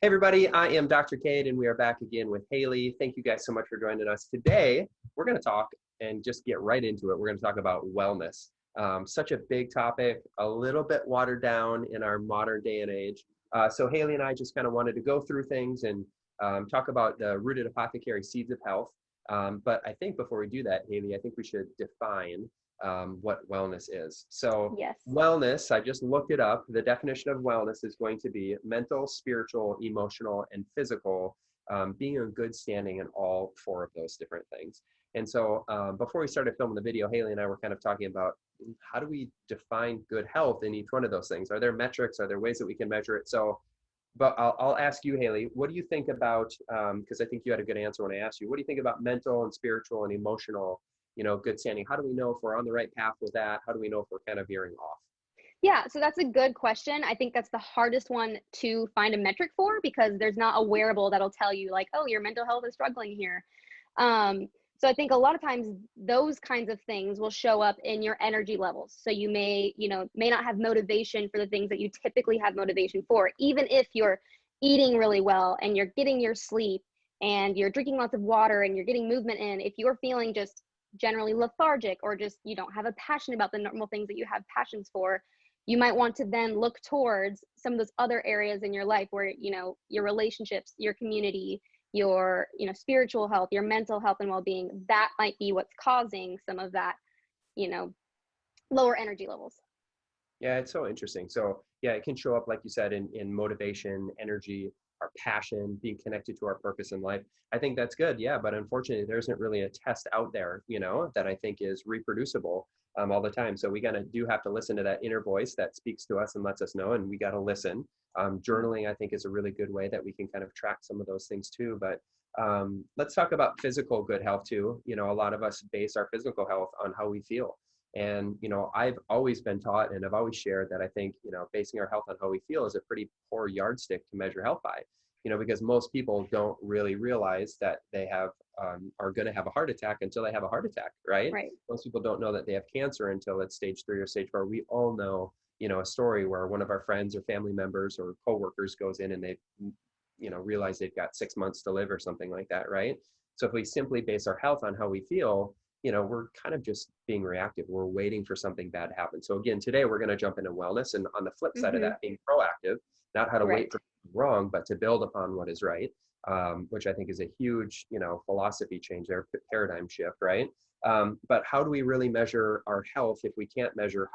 Hey everybody, I am Dr. Cade and we are back again with Haley. Thank you guys so much for joining us. Today, we're going to talk and just get right into it. We're going to talk about wellness. Such a big topic, a little bit watered down in our modern day and age. So Haley and I just kind of wanted to go through things and talk about the rooted apothecary seeds of health. But I think before we do that, Haley, I think we should define what wellness is. So Yes. wellness, I just looked it up. The definition of wellness is going to be mental, spiritual, emotional, and physical, being in good standing in all four of those different things. And so before we started filming the video, Haley and I were kind of talking about how do we define good health in each one of those things? Are there metrics? Are there ways that we can measure it? So, but I'll ask you, Haley, what do you think about, because I think you had a good answer when I asked you, what do you think about mental and spiritual and emotional, good standing? How do we know if we're on the right path with that? How do we know if we're kind of veering off? Yeah, so that's a good question. I think that's the hardest one to find a metric for because there's not a wearable that'll tell you like, oh, your mental health is struggling here. So I think a lot of times those kinds of things will show up in your energy levels. So you may not have motivation for the things that you typically have motivation for, even if you're eating really well and you're getting your sleep and you're drinking lots of water and you're getting movement in. If you're feeling just generally lethargic or just you don't have a passion about the normal things that you have passions for, you might want to then look towards some of those other areas in your life where your relationships, your community, your spiritual health, your mental health and well-being, that might be what's causing some of that you know lower energy levels. Yeah, it's so interesting. So yeah, it can show up, like you said, in motivation, energy, our passion, being connected to our purpose in life. I think that's good. Yeah, but unfortunately, there isn't really a test out there, that I think is reproducible all the time. So we gotta do have to listen to that inner voice that speaks to us and lets us know, and we gotta listen. Journaling, I think, is a really good way that we can kind of track some of those things too. But let's talk about physical good health too. A lot of us base our physical health on how we feel. And, I've always been taught and I've always shared that I think, basing our health on how we feel is a pretty poor yardstick to measure health by, because most people don't really realize that they are going to have a heart attack until they have a heart attack, right? Right. Most people don't know that they have cancer until it's stage 3 or stage 4. We all know, a story where one of our friends or family members or coworkers goes in and they, realize they've got 6 months to live or something like that, right? So if we simply base our health on how we feel, we're kind of just being reactive. We're waiting for something bad to happen. So again, today we're going to jump into wellness, and on the flip side of Mm-hmm. that, being proactive, not how to Right. wait for something wrong, but to build upon what is right, which I think is a huge, philosophy change there, paradigm shift, right? But how do we really measure our health if we can't measure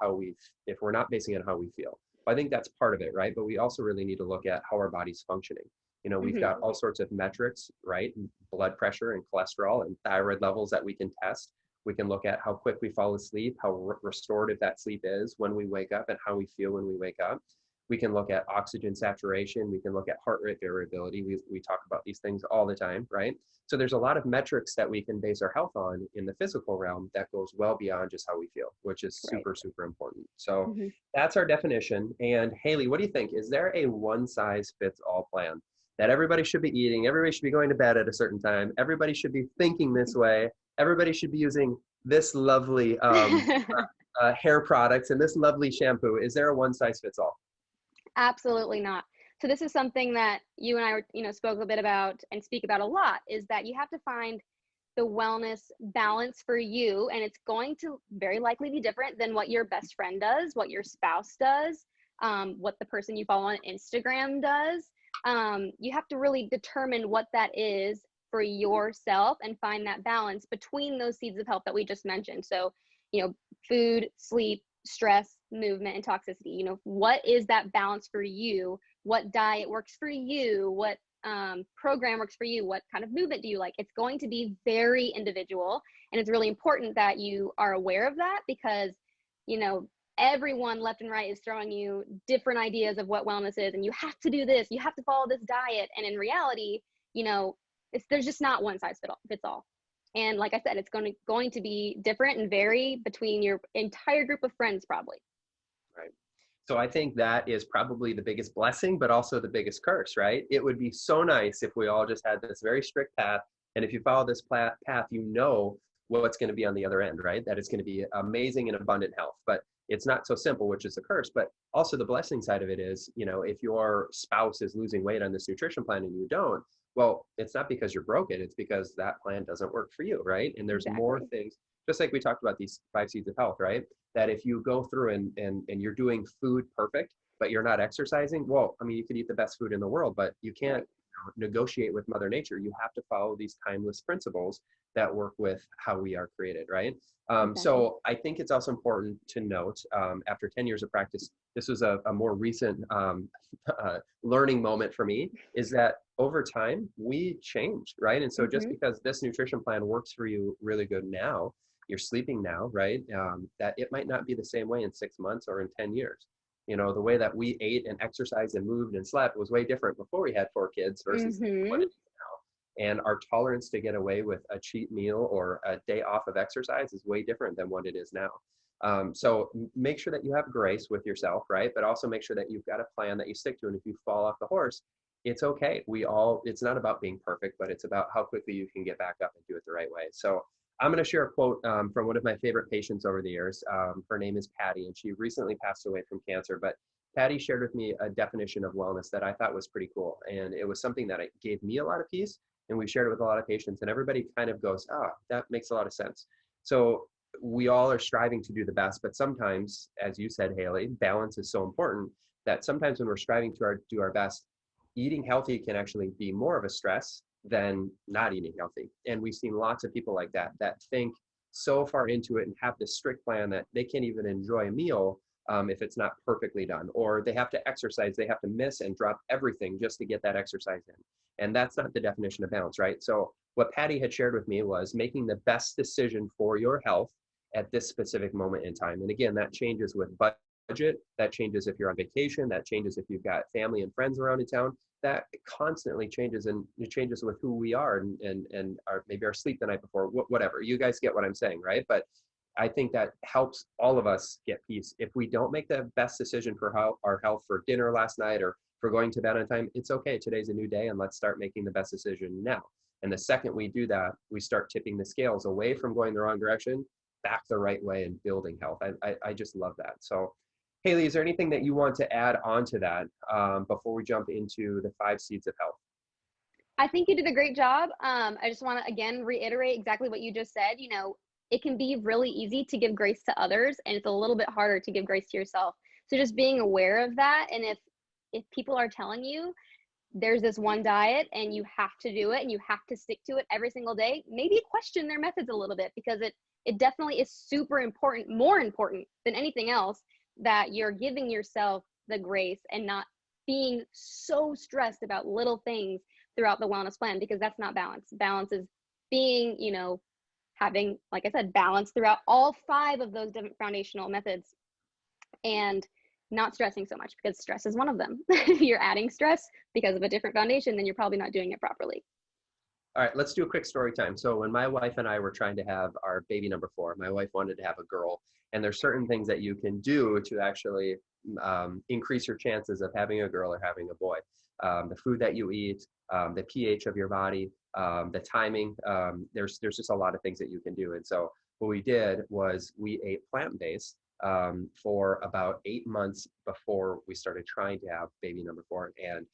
if we're not basing it on how we feel? I think that's part of it, right? But we also really need to look at how our body's functioning. We've Mm-hmm. got all sorts of metrics, right? Blood pressure and cholesterol and thyroid levels that we can test. We can look at how quick we fall asleep, how restorative that sleep is when we wake up, and how we feel when we wake up. We can look at oxygen saturation. We can look at heart rate variability. We talk about these things all the time, right? So there's a lot of metrics that we can base our health on in the physical realm that goes well beyond just how we feel, which is Right. super, super important. So Mm-hmm. that's our definition. And Haley, what do you think? Is there a one size fits all plan that everybody should be eating? Everybody should be going to bed at a certain time. Everybody should be thinking this way. Everybody should be using this lovely hair products and this lovely shampoo. Is there a one size fits all? Absolutely not. So this is something that you and I were, spoke a bit about and speak about a lot, is that you have to find the wellness balance for you, and it's going to very likely be different than what your best friend does, what your spouse does, what the person you follow on Instagram does. You have to really determine what that is for yourself and find that balance between those seeds of health that we just mentioned. So, food, sleep, stress, movement, and toxicity. What is that balance for you? What diet works for you? What program works for you? What kind of movement do you like? It's going to be very individual, and it's really important that you are aware of that because everyone left and right is throwing you different ideas of what wellness is, and you have to do this, you have to follow this diet, and in reality, there's just not one size fits all. And like I said, it's going to be different and vary between your entire group of friends probably. Right. So I think that is probably the biggest blessing, but also the biggest curse, right? It would be so nice if we all just had this very strict path. And if you follow this path, what's going to be on the other end, right? That it's going to be amazing and abundant health. But it's not so simple, which is a curse. But also the blessing side of it is, if your spouse is losing weight on this nutrition plan and you don't, well, it's not because you're broken, it's because that plan doesn't work for you, right? And there's more Exactly. things, just like we talked about these 5 seeds of health, right? That if you go through and you're doing food perfect, but you're not exercising, well, I mean, you could eat the best food in the world, but you can't Right. negotiate with Mother Nature. You have to follow these timeless principles that work with how we are created, right? Exactly. So I think it's also important to note, after 10 years of practice, this was a more recent learning moment for me, is that over time we change, right? And so just Hmm. because this nutrition plan works for you really good now, you're sleeping now, right? That it might not be the same way in 6 months or in 10 years. The way that we ate and exercised and moved and slept was way different before we had 4 kids versus what Hmm. it is now. And our tolerance to get away with a cheat meal or a day off of exercise is way different than what it is now. So make sure that you have grace with yourself, right? But also make sure that you've got a plan that you stick to. And if you fall off the horse, it's okay. It's not about being perfect, but it's about how quickly you can get back up and do it the right way. So I'm going to share a quote from one of my favorite patients over the years. Her name is Patty, and she recently passed away from cancer. But Patty shared with me a definition of wellness that I thought was pretty cool. And it was something that it gave me a lot of peace. And we shared it with a lot of patients, and everybody kind of goes, that makes a lot of sense. So we all are striving to do the best, but sometimes, as you said, Haley, balance is so important that sometimes when we're striving to do our best, eating healthy can actually be more of a stress than not eating healthy. And we've seen lots of people like that think so far into it and have this strict plan that they can't even enjoy a meal if it's not perfectly done, or they have to exercise, they have to miss and drop everything just to get that exercise in. And that's not the definition of balance, right? So what Patty had shared with me was making the best decision for your health at this specific moment in time. And again, that changes with budget, that changes if you're on vacation, that changes if you've got family and friends around in town. That constantly changes, and it changes with who we are and our, maybe our sleep the night before, whatever. You guys get what I'm saying, right? But I think that helps all of us get peace. If we don't make the best decision for how our health for dinner last night or for going to bed on time, it's okay. Today's a new day, and let's start making the best decision now. And the second we do that, we start tipping the scales away from going the wrong direction, back the right way and building health. I just love that. So, Haley, is there anything that you want to add on to that before we jump into the 5 seeds of health? I think you did a great job. I just want to again reiterate exactly what you just said. It can be really easy to give grace to others, and it's a little bit harder to give grace to yourself. So just being aware of that, and if people are telling you there's this one diet and you have to do it and you have to stick to it every single day, maybe question their methods a little bit, because it definitely is super important, more important than anything else, that you're giving yourself the grace and not being so stressed about little things throughout the wellness plan, because that's not balance. Balance is being, having, like I said, balance throughout all 5 of those different foundational methods, and not stressing so much, because stress is one of them. If you're adding stress because of a different foundation, then you're probably not doing it properly. All right, let's do a quick story time. So when my wife and I were trying to have our baby number 4, my wife wanted to have a girl, and there's certain things that you can do to actually increase your chances of having a girl or having a boy. The food that you eat, the pH of your body, the timing. There's just a lot of things that you can do. And so what we did was we ate plant-based for about 8 months before we started trying to have baby number 4, and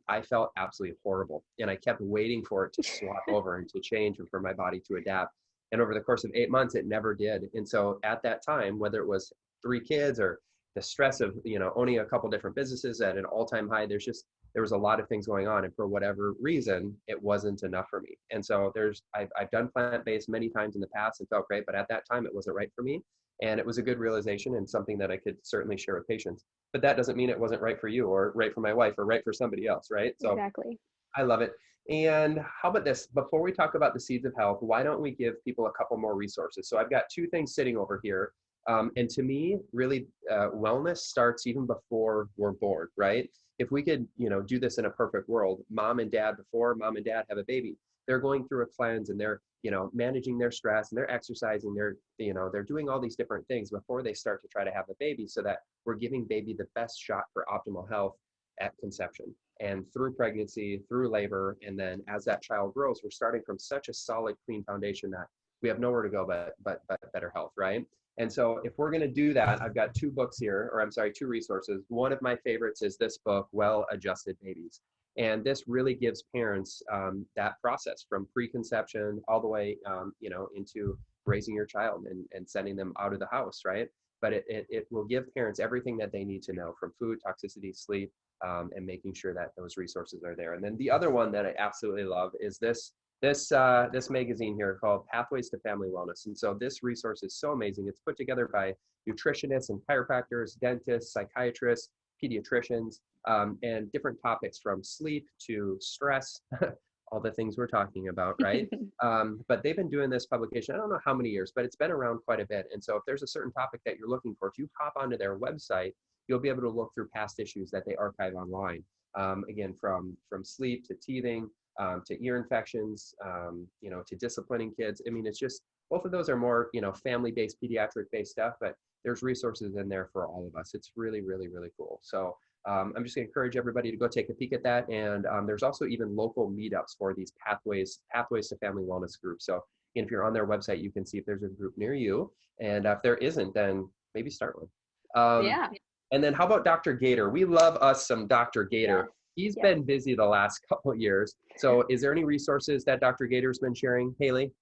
I felt absolutely horrible. And I kept waiting for it to swap over and to change and for my body to adapt. And over the course of 8 months, it never did. And so at that time, whether it was 3 kids or the stress of, owning a couple different businesses at an all-time high, there was a lot of things going on. And for whatever reason, it wasn't enough for me. And so I've done plant-based many times in the past and felt great, but at that time, it wasn't right for me. And it was a good realization and something that I could certainly share with patients. But that doesn't mean it wasn't right for you or right for my wife or right for somebody else, right? So Exactly. I love it. And how about this? Before we talk about the seeds of health, why don't we give people a couple more resources? So I've got 2 things sitting over here. And to me, really, wellness starts even before we're born, right? If we could, do this in a perfect world, before mom and dad have a baby, they're going through a cleanse and they're, managing their stress and they're exercising, they're doing all these different things before they start to try to have a baby, so that we're giving baby the best shot for optimal health at conception and through pregnancy, through labor. And then as that child grows, we're starting from such a solid, clean foundation that we have nowhere to go but better health, right? And so if we're going to do that, I've got two books here, or I'm sorry, two resources. One of my favorites is this book, Well-Adjusted Babies. And this really gives parents that process from preconception all the way, into raising your child and sending them out of the house, right? But it will give parents everything that they need to know, from food, toxicity, sleep, and making sure that those resources are there. And then the other one that I absolutely love is this magazine here called Pathways to Family Wellness. And so this resource is so amazing. It's put together by nutritionists and chiropractors, dentists, psychiatrists, pediatricians, and different topics from sleep to stress, all the things we're talking about, right? But they've been doing this publication, I don't know how many years, but it's been around quite a bit. And so if there's a certain topic that you're looking for, if you hop onto their website, you'll be able to look through past issues that they archive online. Again, from sleep to teething, to ear infections, to disciplining kids. I mean, it's just, both of those are more, family-based, pediatric-based stuff, but there's resources in there for all of us. It's really, really, really cool. So I'm just gonna encourage everybody to go take a peek at that. And there's also even local meetups for these pathways to family wellness groups. So if you're on their website, you can see if there's a group near you. And if there isn't, then maybe start one. Yeah. And then how about Dr. Gator? We love us some Dr. Gator. Yes. He's been busy the last couple of years. So is there any resources that Dr. Gator's been sharing, Haley?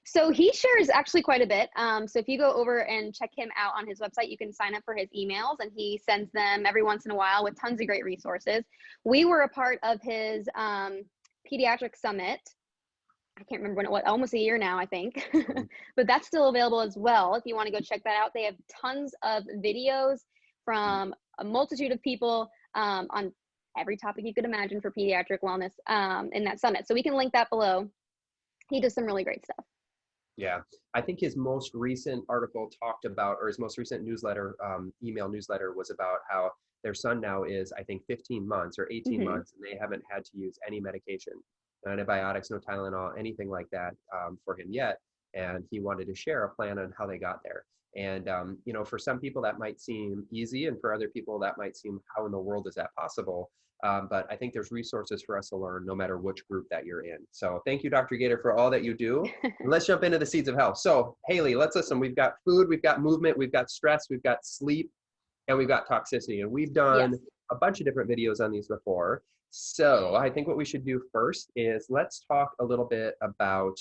So he shares actually quite a bit. So if you go over and check him out on his website, you can sign up for his emails, and he sends them every once in a while with tons of great resources. We were a part of his pediatric summit. I can't remember when it was, almost a year now, I think, but that's still available as well. If you want to go check that out, they have tons of videos from a multitude of people on every topic you could imagine for pediatric wellness in that summit. So we can link that below. He does some really great stuff. Yeah, I think his most recent article talked about, or his most recent newsletter, email newsletter, was about how their son now is, I think, 15 months or 18 months, and they haven't had to use any medication, no antibiotics, no Tylenol, anything like that for him yet. And he wanted to share a plan on how they got there. And, for some people that might seem easy, and for other people that might seem, how in the world is that possible? But I think there's resources for us to learn no matter which group that you're in. So thank you, Dr. Gator, for all that you do. And let's jump into the seeds of health. So Haley, let's listen. We've got food, we've got movement, we've got stress, we've got sleep, and we've got toxicity. And we've done a bunch of different videos on these before. So I think what we should do first is let's talk a little bit about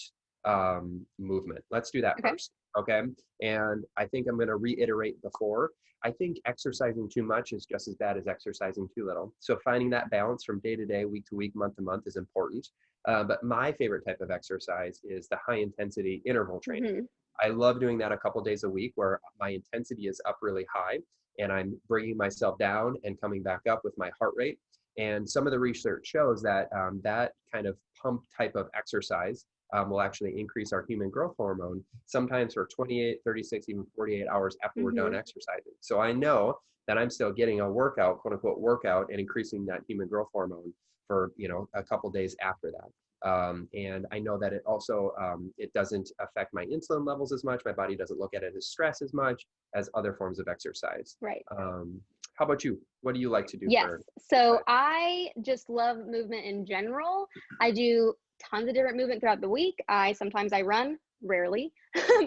movement. Let's do that first. Okay. And I think I'm going to reiterate before. I think exercising too much is just as bad as exercising too little. So finding that balance from day to day, week to week, month to month is important. But my favorite type of exercise is the high intensity interval training. I love doing that a couple days a week where my intensity is up really high and I'm bringing myself down and coming back up with my heart rate. And some of the research shows that that kind of pump type of exercise will actually increase our human growth hormone, sometimes for 28, 36, even 48 hours after we're done exercising. So I know that I'm still getting a workout, quote unquote workout, and increasing that human growth hormone for, a couple days after that. And I know that it also, it doesn't affect my insulin levels as much. My body doesn't look at it as stress as much as other forms of exercise. Right. How about you? What do you like to do? Yes. So I just love movement in general. I do tons of different movement throughout the week. Sometimes I run, rarely.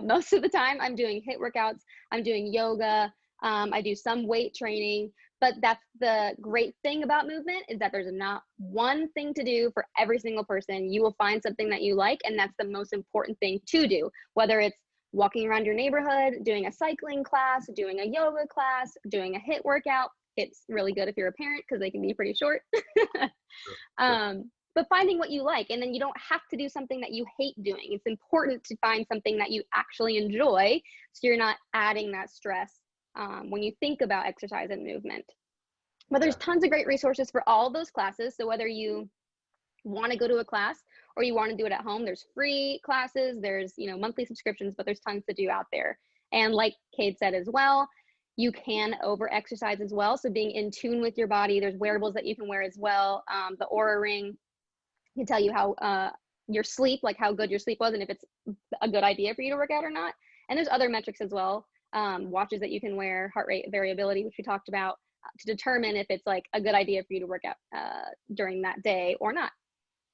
Most of the time I'm doing HIIT workouts. I'm doing yoga. I do some weight training, but that's the great thing about movement, is that there's not one thing to do for every single person. You will find something that you like, and that's the most important thing to do, whether it's walking around your neighborhood, doing a cycling class, doing a yoga class, doing a HIIT workout. It's really good if you're a parent because they can be pretty short. But finding what you like, and then you don't have to do something that you hate doing. It's important to find something that you actually enjoy, so you're not adding that stress when you think about exercise and movement. But there's tons of great resources for all those classes. So whether you want to go to a class or you want to do it at home, there's free classes, there's monthly subscriptions, but there's tons to do out there. And like Cade said as well, you can over exercise as well. So being in tune with your body, there's wearables that you can wear as well. The Aura Ring can tell you how your sleep, like how good your sleep was, and if it's a good idea for you to work out or not. And there's other metrics as well, watches that you can wear, heart rate variability, which we talked about, to determine if it's like a good idea for you to work out during that day or not.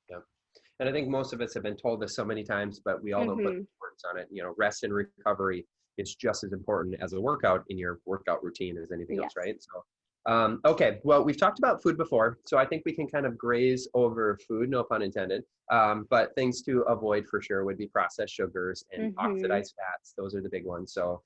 Yeah. And I think most of us have been told this so many times, but we all don't put importance on it. Rest and recovery it's just as important as a workout in your workout routine as anything else, Yes. right? So okay, well, we've talked about food before, so I think we can kind of graze over food, no pun intended. But things to avoid for sure would be processed sugars and Mm-hmm. oxidized fats. Those are the big ones. So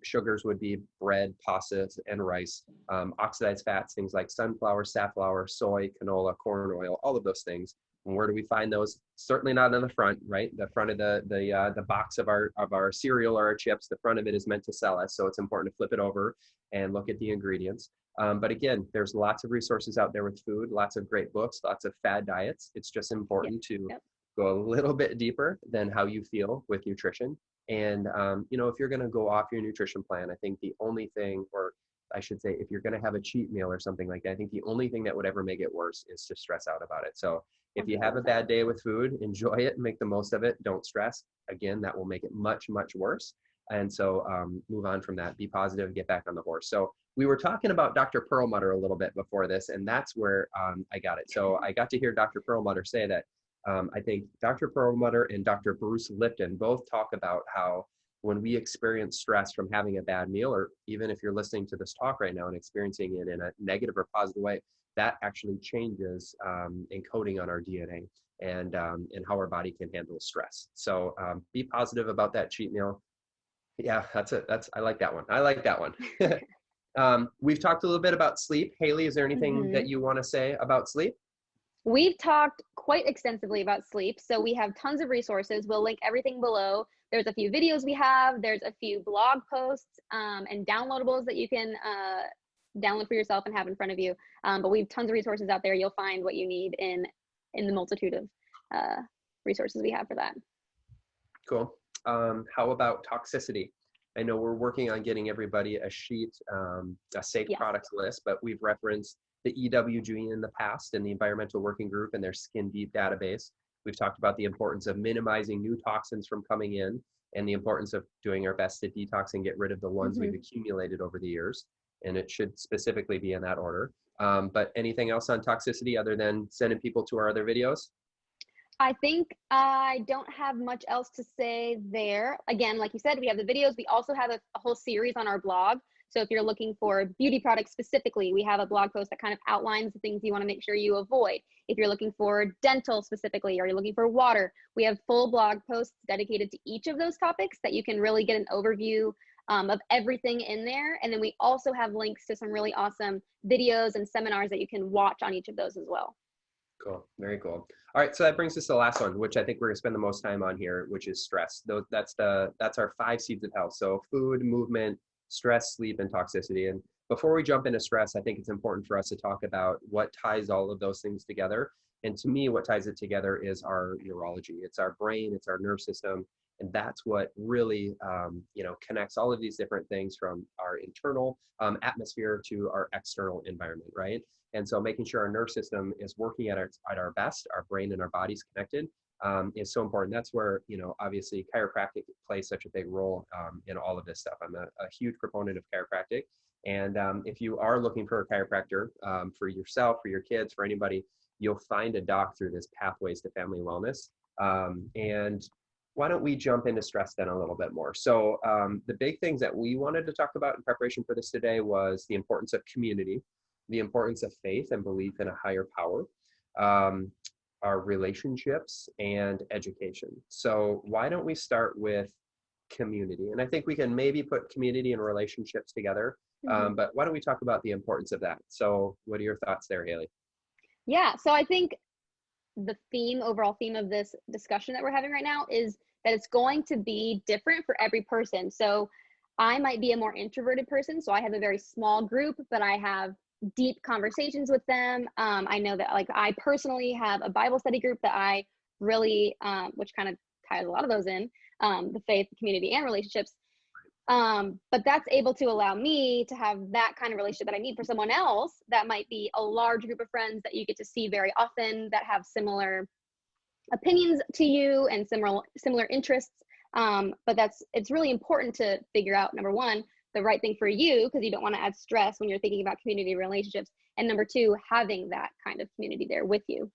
sugars would be bread, pastas, and rice. Oxidized fats, things like sunflower, safflower, soy, canola, corn oil, all of those things. And where do we find those? Certainly not on the front, right? The front of the box of our cereal or our chips. The front of it is meant to sell us, so it's important to flip it over and look at the ingredients. But again, there's lots of resources out there with food, lots of great books, lots of fad diets. It's just Yep. important to Yep. go a little bit deeper than how you feel with nutrition. And, if you're going to go off your nutrition plan, I think the only thing, or I should say, if you're going to have a cheat meal or something like that, I think the only thing that would ever make it worse is to stress out about it. So if you have a 100%. bad day with food, enjoy it, make the most of it. Don't stress. Again, that will make it much, much worse. And so move on from that, be positive, get back on the horse. So we were talking about Dr. Perlmutter a little bit before this, and that's where I got it. So I got to hear Dr. Perlmutter say that I think Dr. Perlmutter and Dr. Bruce Lipton both talk about how when we experience stress from having a bad meal, or even if you're listening to this talk right now and experiencing it in a negative or positive way, that actually changes encoding on our DNA and how our body can handle stress. So be positive about that cheat meal. Yeah, I like that one. I like that one. We've talked a little bit about sleep. Haley, is there anything Mm-hmm. that you want to say about sleep? We've talked quite extensively about sleep, so we have tons of resources. We'll link everything below. There's a few videos we have. There's a few blog posts and downloadables that you can download for yourself and have in front of you. But we have tons of resources out there. You'll find what you need in the multitude of resources we have for that. Cool. How about toxicity? I know we're working on getting everybody a sheet, a safe Yes. products list, but we've referenced the EWG in the past and the Environmental Working Group and their Skin Deep database. We've talked about the importance of minimizing new toxins from coming in and the importance of doing our best to detox and get rid of the ones we've Mm-hmm. accumulated over the years. And it should specifically be in that order. But anything else on toxicity other than sending people to our other videos? I think I don't have much else to say there. Again, like you said, we have the videos. We also have a whole series on our blog. So if you're looking for beauty products specifically, we have a blog post that kind of outlines the things you want to make sure you avoid. If you're looking for dental specifically, or you're looking for water, we have full blog posts dedicated to each of those topics that you can really get an overview of everything in there. And then we also have links to some really awesome videos and seminars that you can watch on each of those as well. Cool. Very cool. All right. So that brings us to the last one, which I think we're going to spend the most time on here, which is stress. That's our 5 seeds of health. So food, movement, stress, sleep, and toxicity. And before we jump into stress, I think it's important for us to talk about what ties all of those things together. And to me, what ties it together is our neurology. It's our brain, it's our nerve system. And that's what really, connects all of these different things from our internal atmosphere to our external environment, right? And so making sure our nerve system is working at our best, our brain and our body's connected, is so important. That's where, obviously chiropractic plays such a big role in all of this stuff. I'm a huge proponent of chiropractic. And if you are looking for a chiropractor for yourself, for your kids, for anybody, you'll find a doc through this Pathways to Family Wellness. And why don't we jump into stress then a little bit more? So the big things that we wanted to talk about in preparation for this today was the importance of community, the importance of faith and belief in a higher power, our relationships, and education. So why don't we start with community? And I think we can maybe put community and relationships together, Mm-hmm. but why don't we talk about the importance of that? So what are your thoughts there, Haley? Yeah, so I think the overall theme of this discussion that we're having right now is that it's going to be different for every person. So I might be a more introverted person, so I have a very small group, but I have deep conversations with them. I know that, like, I personally have a Bible study group that I really, which kind of ties a lot of those in, the faith, community, and relationships. But that's able to allow me to have that kind of relationship that I need for someone else that might be a large group of friends that you get to see very often, that have similar opinions to you and similar interests. But it's really important to figure out, number one, the right thing for you, because you don't want to add stress when you're thinking about community relationships. And number two, having that kind of community there with you.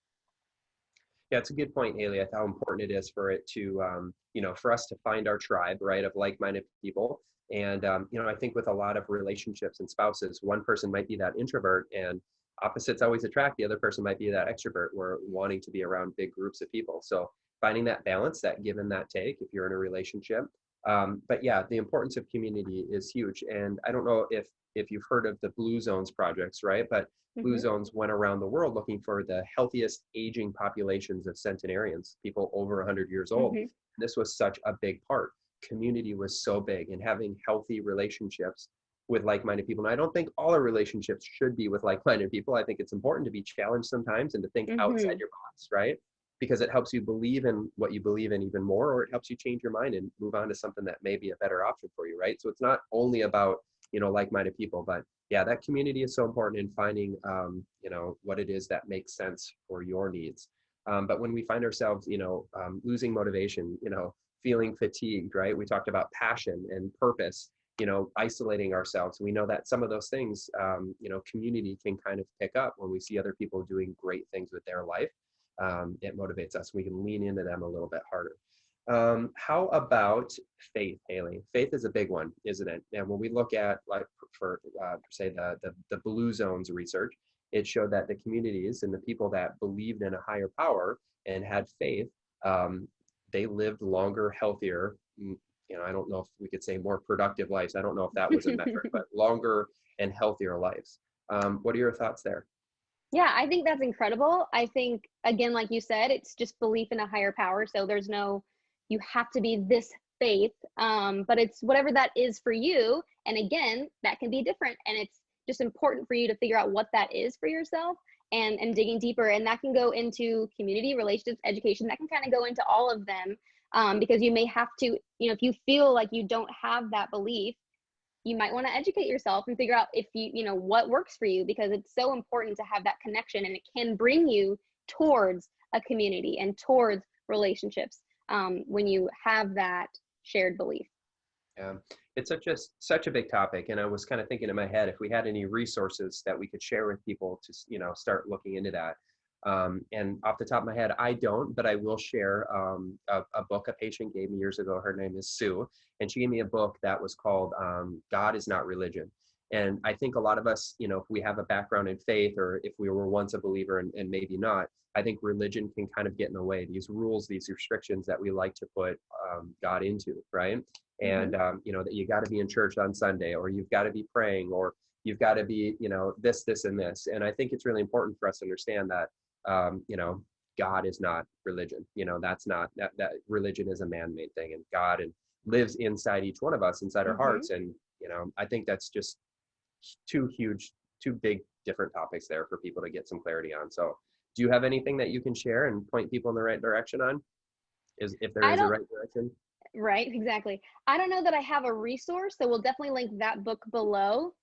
Yeah, it's a good point, Haley. How important it is for it to, for us to find our tribe, right, of like-minded people. And, I think with a lot of relationships and spouses, one person might be that introvert and opposites always attract. The other person might be that extrovert. We're wanting to be around big groups of people. So finding that balance, that give and that take, if you're in a relationship. But yeah, the importance of community is huge. And I don't know if you've heard of the Blue Zones projects, right? But Blue Hmm. Zones went around the world looking for the healthiest aging populations of centenarians, people over 100 years old. Hmm. This was such a big part. Community was so big, and having healthy relationships with like-minded people. And I don't think all our relationships should be with like-minded people. I think it's important to be challenged sometimes and to think outside Hmm. your box, right? Because it helps you believe in what you believe in even more, or it helps you change your mind and move on to something that may be a better option for you, right? So it's not only about, like-minded people, but yeah, that community is so important in finding, what it is that makes sense for your needs. But when we find ourselves, losing motivation, feeling fatigued, right? We talked about passion and purpose, isolating ourselves. We know that some of those things, community can kind of pick up when we see other people doing great things with their life. It motivates us. We can lean into them a little bit harder. How about faith, Haley? Faith is a big one, isn't it? And when we look at, like, for say the Blue Zones research, it showed that the communities and the people that believed in a higher power and had faith, they lived longer, healthier. I don't know if we could say more productive lives. I don't know if that was a metric, but longer and healthier lives. What are your thoughts there? Yeah, I think that's incredible. I think, again, like you said, it's just belief in a higher power. So there's no, you have to be this faith, but it's whatever that is for you. And again, that can be different. And it's just important for you to figure out what that is for yourself, and digging deeper. And that can go into community, relationships, education. That can kind of go into all of them, because you may have to, if you feel like you don't have that belief, you might want to educate yourself and figure out if what works for you, because it's so important to have that connection, and it can bring you towards a community and towards relationships, when you have that shared belief. Yeah, it's such a big topic, and I was kind of thinking in my head if we had any resources that we could share with people to start looking into that. And off the top of my head, I don't, but I will share a book a patient gave me years ago. Her name is Sue, and she gave me a book that was called "God Is Not Religion." And I think a lot of us, if we have a background in faith, or if we were once a believer and maybe not, I think religion can kind of get in the way. These rules, these restrictions that we like to put God into, right? Hmm. And that you got to be in church on Sunday, or you've got to be praying, or you've got to be, this and this. And I think it's really important for us to understand that, God is not religion. That's not that religion is a man-made thing, and God and lives inside each one of us, inside our Hmm. hearts. And I think that's just two huge, two big different topics there for people to get some clarity on. So, do you have anything that you can share and point people in the right direction on? Is if there I is a don't. right direction? Right, exactly. I don't know that I have a resource, so we'll definitely link that book below.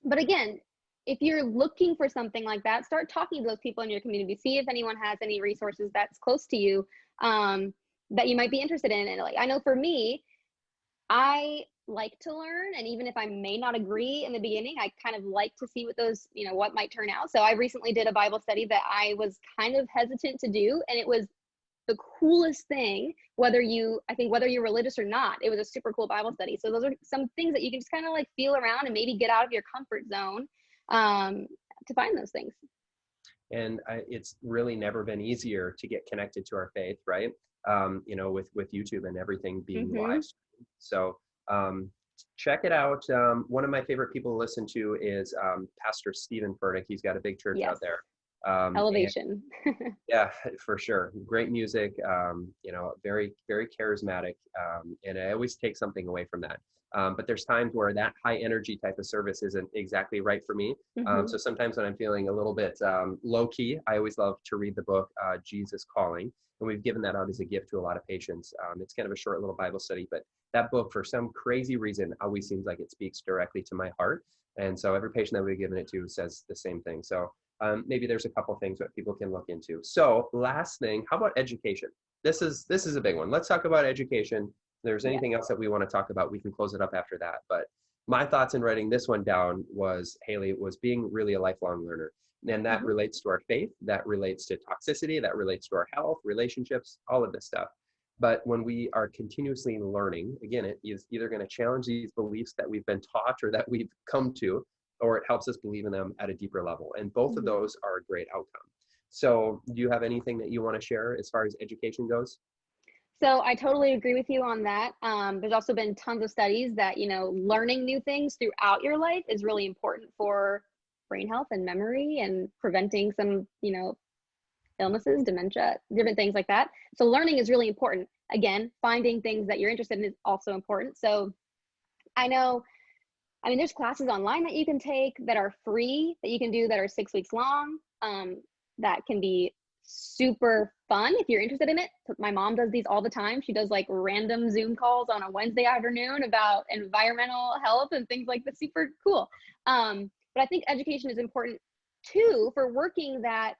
But again, if you're looking for something like that, start talking to those people in your community. See if anyone has any resources that's close to you, that you might be interested in. And like, I know for me, I like to learn, and even if I may not agree in the beginning, I kind of like to see what those, what might turn out. So I recently did a Bible study that I was kind of hesitant to do, and it was the coolest thing. Whether you're religious or not, it was a super cool Bible study. So those are some things that you can just kind of like feel around and maybe get out of your comfort zone, um, to find those things. And it's really never been easier to get connected to our faith, right? With YouTube and everything being Hmm. live streamed. So check it out. One of my favorite people to listen to is Pastor Stephen Furtick. He's got a big church out Yes. there. And Elevation. yeah, for sure. Great music, very, very charismatic. And I always take something away from that. But there's times where that high energy type of service isn't exactly right for me. Hmm. So sometimes when I'm feeling a little bit low key, I always love to read the book, Jesus Calling. And we've given that out as a gift to a lot of patients. It's kind of a short little Bible study, but that book, for some crazy reason, always seems like it speaks directly to my heart. And so every patient that we've given it to says the same thing. So maybe there's a couple things that people can look into. So last thing, how about education? This is a big one. Let's talk about education. If there's Yes. anything else that we want to talk about, we can close it up after that. But my thoughts in writing this one down was, Haley, was being really a lifelong learner. And that relates to our faith, that relates to toxicity, that relates to our health, relationships, all of this stuff. But when we are continuously learning, again, it is either going to challenge these beliefs that we've been taught or that we've come to, or it helps us believe in them at a deeper level. And both of those are a great outcome. So do you have anything that you want to share as far as education goes? So I totally agree with you on that. There's also been tons of studies that, learning new things throughout your life is really important for brain health and memory and preventing some, illnesses, dementia, different things like that. So learning is really important. Again, finding things that you're interested in is also important. So there's classes online that you can take that are free, that you can do that are 6 weeks long. That can be super fun if you're interested in it. My mom does these all the time. She does like random Zoom calls on a Wednesday afternoon about environmental health and things like that. Super cool. But I think education is important too for working that,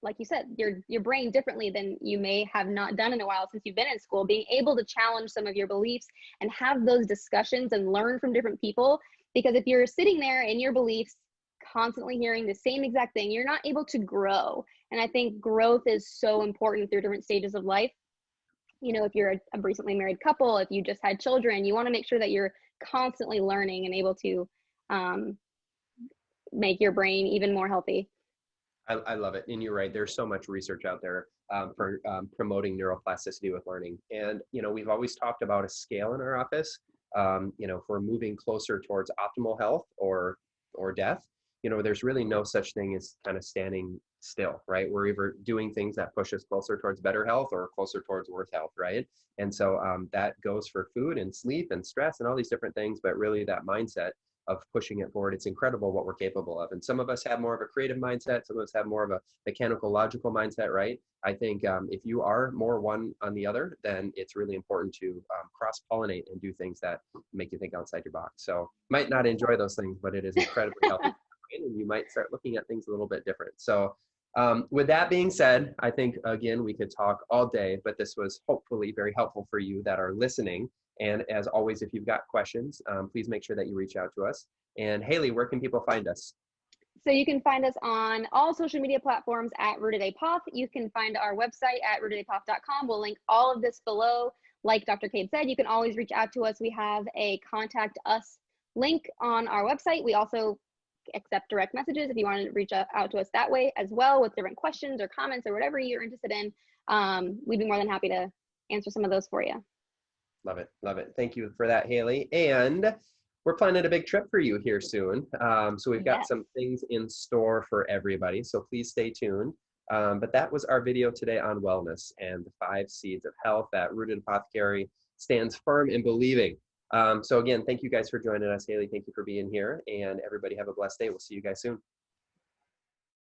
like you said, your brain differently than you may have not done in a while since you've been in school, being able to challenge some of your beliefs and have those discussions and learn from different people. Because if you're sitting there in your beliefs, constantly hearing the same exact thing, you're not able to grow. And I think growth is so important through different stages of life. If you're a recently married couple, if you just had children, you want to make sure that you're constantly learning and able to make your brain even more healthy. I love it. And you're right. There's so much research out there for promoting neuroplasticity with learning. And, we've always talked about a scale in our office. If we're moving closer towards optimal health or death, there's really no such thing as kind of standing still, right? We're either doing things that push us closer towards better health or closer towards worse health, right? And so that goes for food and sleep and stress and all these different things, but really that mindset of pushing it forward, it's incredible what we're capable of. And some of us have more of a creative mindset, some of us have more of a mechanical, logical mindset, right? I think if you are more one on the other, then it's really important to cross-pollinate and do things that make you think outside your box. So might not enjoy those things, but it is incredibly healthy. And you might start looking at things a little bit different. So with that being said, I think, again, we could talk all day, but this was hopefully very helpful for you that are listening. And as always, if you've got questions, please make sure that you reach out to us. And Haley, where can people find us? So you can find us on all social media platforms at Rooted APOF. You can find our website at rootedapop.com. We'll link all of this below. Like Dr. Cade said, you can always reach out to us. We have a contact us link on our website. We also accept direct messages if you want to reach out to us that way as well with different questions or comments or whatever you're interested in. We'd be more than happy to answer some of those for you. Love it. Love it. Thank you for that, Haley. And we're planning a big trip for you here soon. So we've got some things in store for everybody. So please stay tuned. But that was our video today on wellness and the 5 seeds of health that Rooted Apothecary stands firm in believing. So again, thank you guys for joining us. Haley, thank you for being here. And everybody have a blessed day. We'll see you guys soon.